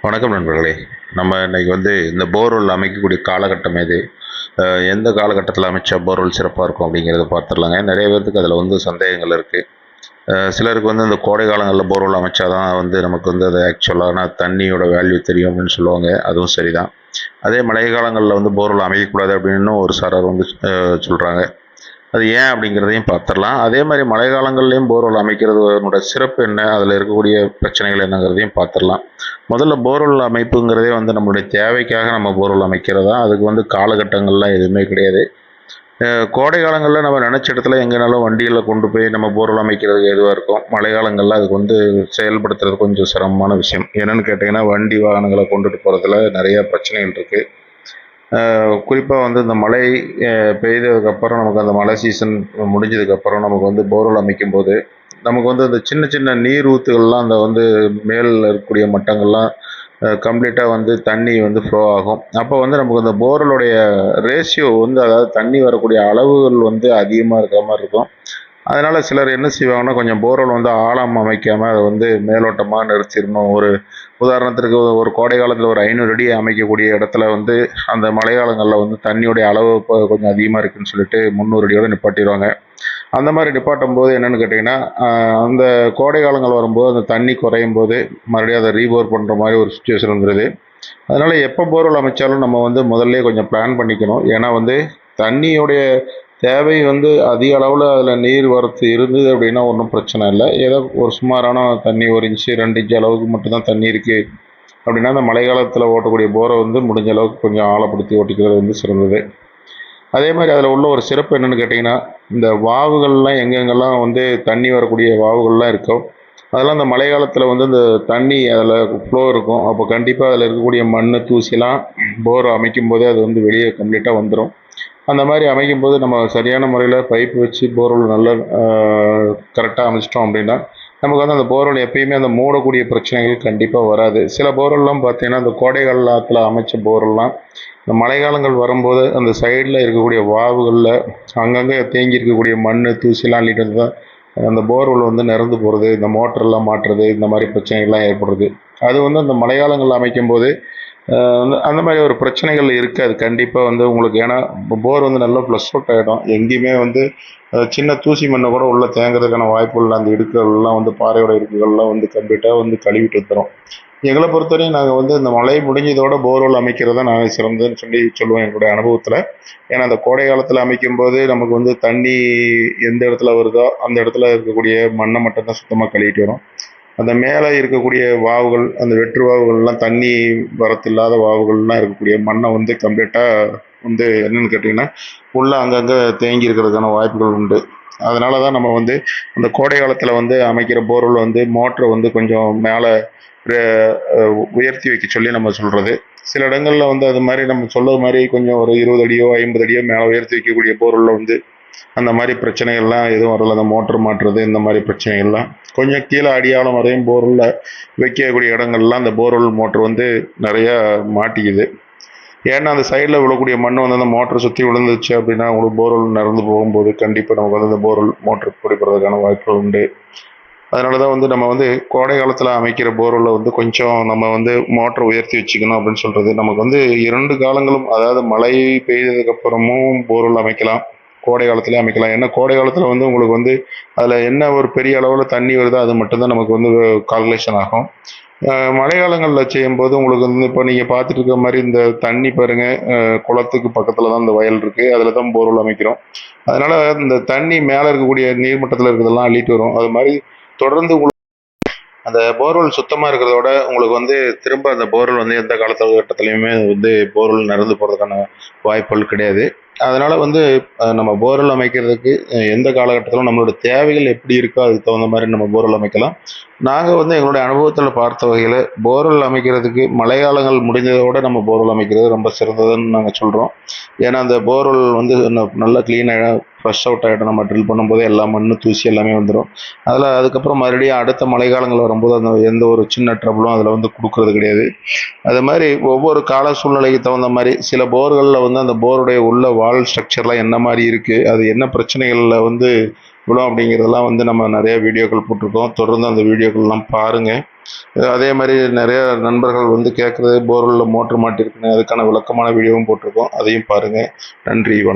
வணக்கம் நண்பர்களே. நம்ம இன்னைக்கு இந்த போர்வெல் அமைக்கக்கூடிய காலகட்டம் எது? எந்த காலகட்டத்தில அமைச்சா போர்வெல் சிறப்பா இருக்கும் அப்படிங்கிறத பார்த்துடலாங்க. நிறைய பேத்துக்கு அதில சந்தேகங்கள் இருக்கு. சிலருக்கு இந்த கோடை காலங்கள்ல போர்வெல் அமைச்சா தான் நமக்கு அது ஆக்சுவலான தண்ணியோட வேல்யூ தெரியும் அப்படின்னு சொல்லுவாங்க. அதுவும் சரிதான். அதே மழை காலங்கள்ல போர்வெல் அமைக்கக்கூடாது அப்படின்னு ஒரு சாரார் சொல்றாங்க. அது ஏன் அப்படிங்கிறதையும் பார்த்துடலாம். அதே மாதிரி மழை காலங்கள்லேயும் போர்வெல் அமைக்கிறதோட சிறப்பு என்ன, அதில் இருக்கக்கூடிய பிரச்சனைகள் என்னங்கிறதையும் பார்த்துடலாம். முதல்ல போர்வெல் அமைப்புங்கிறதே நம்மளுடைய தேவைக்காக நம்ம போர்வெல் அமைக்கிறதா. அதுக்கு காலகட்டங்கள்லாம் எதுவுமே கிடையாது. கோடை காலங்களில் நம்ம நினச்ச இடத்துல எங்கேனாலும் வண்டியில் கொண்டு போய் நம்ம போர்வெல் அமைக்கிறதுக்கு எதுவாக இருக்கும். மழை காலங்களில் அதுக்கு செயல்படுத்துறது கொஞ்சம் சிரமமான விஷயம். என்னென்னு கேட்டிங்கன்னா, வண்டி வாகனங்களை கொண்டுட்டு போகிறதுல நிறையா பிரச்சனைகள் இருக்குது. குறிப்பாக இந்த மழை பெய்ததுக்கப்புறம் நமக்கு அந்த மழை சீசன் முடிஞ்சதுக்கப்புறம் நமக்கு போர்வெல் அமைக்கும்போது நமக்கு அந்த சின்ன சின்ன நீர் ஊற்றுகள்லாம் அந்த மேலில் இருக்கக்கூடிய மட்டங்கள்லாம் கம்ப்ளீட்டாக தண்ணி ஃப்ளோ ஆகும். அப்போ நமக்கு அந்த போர்வெலுடைய ரேஷியோ அதாவது தண்ணி வரக்கூடிய அளவுகள் அதிகமாக இருக்கிற மாதிரி இருக்கும். அதனால் சிலர் என்ன செய்வாங்கன்னா, கொஞ்சம் போர்வெல் ஆழம் அமைக்காமல் அதை மேலோட்டமாக நிறுத்திடணும். ஒரு உதாரணத்திற்கு ஒரு கோடை காலத்தில் ஒரு 500 அடி அமைக்கக்கூடிய இடத்துல அந்த மழை காலங்களில் தண்ணியுடைய அளவு இப்போ கொஞ்சம் அதிகமாக இருக்குதுன்னு சொல்லிட்டு 300 அடியோடு நிப்பாட்டிடுவாங்க. அந்த மாதிரி நிப்பாட்டும் போது என்னென்னு கேட்டிங்கன்னா, அந்த கோடை காலங்கள் வரும்போது அந்த தண்ணி குறையும் போது மறுபடியும் அதை ரீபோர் பண்ணுற மாதிரி ஒரு சுச்சுவேஷன் வந்துடுது. அதனால் எப்போ போர்வெல் அமைச்சாலும் நம்ம முதல்ல கொஞ்சம் பிளான் பண்ணிக்கணும். ஏன்னா தண்ணியுடைய தேவை அதிக அளவில் அதில் நீர் வரத்து இருந்தது அப்படின்னா ஒன்றும் பிரச்சனை இல்லை. ஏதோ ஒரு சுமாரான தண்ணி 1 இன்ச்சு 2 இன்ச்சு அளவுக்கு மட்டும்தான் தண்ணி இருக்குது அப்படின்னா, அந்த மழை காலத்தில் ஓட்டக்கூடிய போரை முடிஞ்ச அளவுக்கு கொஞ்சம் ஆழப்படுத்தி ஓட்டிக்கிறது சிறந்தது. அதே மாதிரி அதில் உள்ள ஒரு சிறப்பு என்னென்னு கேட்டிங்கன்னா, இந்த வாவுகள்லாம் எங்கெங்கெல்லாம் தண்ணி வரக்கூடிய வாவுகள்லாம் இருக்கோ, அதெல்லாம் இந்த மழை காலத்தில் இந்த தண்ணி அதில் ஃப்ளோ இருக்கும். அப்போ கண்டிப்பாக அதில் இருக்கக்கூடிய மண் தூசிலாம் போர் அமைக்கும் போதே அது வெளியே கம்ப்ளீட்டாக வந்துடும். அந்த மாதிரி அமைக்கும்போது நம்ம சரியான முறையில் பைப் வச்சு போர்வெல் நல்லா கரெக்டாக அமைச்சிட்டோம் அப்படின்னா நமக்கு அந்த போர்வெல் எப்பயுமே அந்த மூடக்கூடிய பிரச்சனைகள் கண்டிப்பாக வராது. சில போர்வெல்லாம் பார்த்தீங்கன்னா, அந்த கோடை காலத்தில் அமைச்ச போர்வெல்லாம் இந்த மழைக்காலங்கள் வரும்போது அந்த சைடில் இருக்கக்கூடிய வாவுகளில் அங்கங்கே தேங்கி இருக்கக்கூடிய மண் தூசிலாம் அள்ளிட்டு தான் அந்த போர்வெல் நிறந்து போகிறது, இந்த மோட்டரெல்லாம் மாட்டுறது, இந்த மாதிரி பிரச்சனைகள்லாம் ஏற்படுது. அது அந்த மழைக்காலங்களில் அமைக்கும் போது அந்த மாதிரி ஒரு பிரச்சனைகள் இருக்காது கண்டிப்பாக உங்களுக்கு. ஏன்னா போர் நல்லா ப்ளஸ் அவுட் ஆகிடும். எங்கேயுமே சின்ன தூசி மண்ணை கூட உள்ளே தேங்குறதுக்கான வாய்ப்புகள் அந்த இடுக்குகள்லாம் பாறையோட இடுக்குகள்லாம் கம்ப்ளீட்டாக கழுவிட்டு வந்துடும். எங்களை பொறுத்தவரையும் நாங்கள் இந்த மழை முடிஞ்சதோட போர்வெல் அமைக்கிறதா நாங்கள் சிறந்ததுன்னு சொல்லுவோம் எங்களுடைய அனுபவத்தில். ஏன்னா அந்த கோடை காலத்தில் அமைக்கும்போது நமக்கு தண்ணி எந்த இடத்துல வருதோ அந்த இடத்துல இருக்கக்கூடிய மண்ணை மட்டும்தான் சுத்தமாக கழுவிட்டு வரும். அந்த மேலே இருக்கக்கூடிய வாவுகள், அந்த வெற்று வாவுகள்லாம் தண்ணி வரத்து இல்லாத வாவுகள்லாம் இருக்கக்கூடிய மண்ணை கம்ப்ளீட்டாக என்னென்னு கேட்டிங்கன்னா, உள்ளே அங்கங்கே தேங்கி இருக்கிறதுக்கான வாய்ப்புகள் உண்டு. அதனால தான் நம்ம அந்த கோடை காலத்தில் அமைக்கிற போர்வெல் மோட்டரை கொஞ்சம் மேலே உயர்த்தி வைக்க சொல்லி நம்ம சொல்கிறது. சில இடங்களில் அது மாதிரி நம்ம சொல்கிறது மாதிரி கொஞ்சம் ஒரு 20 அடியோ 50 அடியோ மேலே உயர்த்தி வைக்கக்கூடிய போர்வெல்ல அந்த மாதிரி பிரச்சனைகள்லாம் எதுவும் வரல. அந்த மோட்டர் மாட்டுறது இந்த மாதிரி பிரச்சனைகள்லாம் கொஞ்சம் கீழே அடியாளம் வரையும் போர்வெல்ல வைக்கக்கூடிய இடங்கள்லாம் அந்த போர்வெல் மோட்டர் நிறையா மாட்டிக்குது. ஏன்னா அந்த சைடில் விழக்கூடிய மண் அந்த மோட்டரை சுற்றி விழுந்துச்சு அப்படின்னா உங்களுக்கு போர்வெல் நிறந்து போகும்போது கண்டிப்பாக நமக்கு அந்த போர்வெல் மோட்டர் பிடிப்படுறதுக்கான வாய்ப்புகள் உண்டு. அதனால தான் நம்ம கோடை காலத்தில் அமைக்கிற போர்வெல்ல கொஞ்சம் நம்ம மோட்டரை உயர்த்தி வச்சுக்கணும் அப்படின்னு சொல்கிறது. நமக்கு 2 காலங்களும், அதாவது மழை பெய்ததுக்கப்புறமும் போர்வெல் அமைக்கலாம், கோடை காலத்துலேயே அமைக்கலாம். ஏன்னா கோடை காலத்தில் உங்களுக்கு அதில் என்ன ஒரு பெரிய அளவில் தண்ணி வருதோ அது மட்டும்தான் நமக்கு கால்குலேஷன் ஆகும். மழை காலங்களில் செய்யும்போது உங்களுக்கு இப்போ நீங்கள் பார்த்துட்டு இருக்க மாதிரி இந்த தண்ணி பாருங்கள், குளத்துக்கு பக்கத்தில் தான் இந்த வயல் இருக்குது, அதில் தான் போர்வெல் அமைக்கிறோம். அதனால் இந்த தண்ணி மேலே இருக்கக்கூடிய நீர்மட்டத்தில் இருக்கிறதெல்லாம் அள்ளிட்டு வரும். அது மாதிரி தொடர்ந்து அந்த போர்வெல் சுத்தமாக இருக்கிறதோட உங்களுக்கு திரும்ப அந்த போர்வெல் எந்த காலகட்டத்துலையுமே போர்வெல் நிறந்து போகிறதுக்கான வாய்ப்புகள் கிடையாது. அதனால் நம்ம போர்வெல் அமைக்கிறதுக்கு எந்த காலகட்டத்திலும் நம்மளோட தேவைகள் எப்படி இருக்கோ அதுக்கு தகுந்த மாதிரி நம்ம போர்வெல் அமைக்கலாம். நாங்கள் எங்களுடைய அனுபவத்தில் பார்த்த வகையில் போர்வெல் அமைக்கிறதுக்கு மழை காலங்கள் முடிஞ்சதோடு நம்ம போர்வெல் அமைக்கிறது ரொம்ப சிறந்ததுன்னு நாங்கள் சொல்கிறோம். ஏன்னா அந்த போர்வெல் நல்லா க்ளீனாக ஃப்ரெஷ் அவுட் ஆகிடும். நம்ம ட்ரில் பண்ணும்போது எல்லா மண் தூசி எல்லாமே வந்துடும். அதில் அதுக்கப்புறம் மறுபடியும் அடுத்த மழை காலங்கள் வரும்போது அந்த எந்த ஒரு சின்ன ட்ரபிளும் அதில் கொடுக்கறது கிடையாது. அது மாதிரி ஒவ்வொரு கால சூழ்நிலைக்கு தகுந்த மாதிரி சில போர்களில் அந்த போருடைய உள்ள வால் ஸ்ட்ரக்சர்லாம் என்ன மாதிரி இருக்குது, அது என்ன பிரச்சனைகளில் விழும் அப்படிங்கிறதெல்லாம் வந்து நம்ம நிறைய வீடியோக்கள் போட்டிருக்கோம். தொடர்ந்து அந்த வீடியோக்கள்லாம் பாருங்கள். அதே மாதிரி நிறைய நண்பர்கள் வந்து கேட்குறது போர்வெல்லில் மோட்ரு மாட்டியிருக்குன்னு அதுக்கான விளக்கமான வீடியோவும் போட்டிருக்கோம். அதையும் பாருங்கள். நன்றி, வணக்கம்.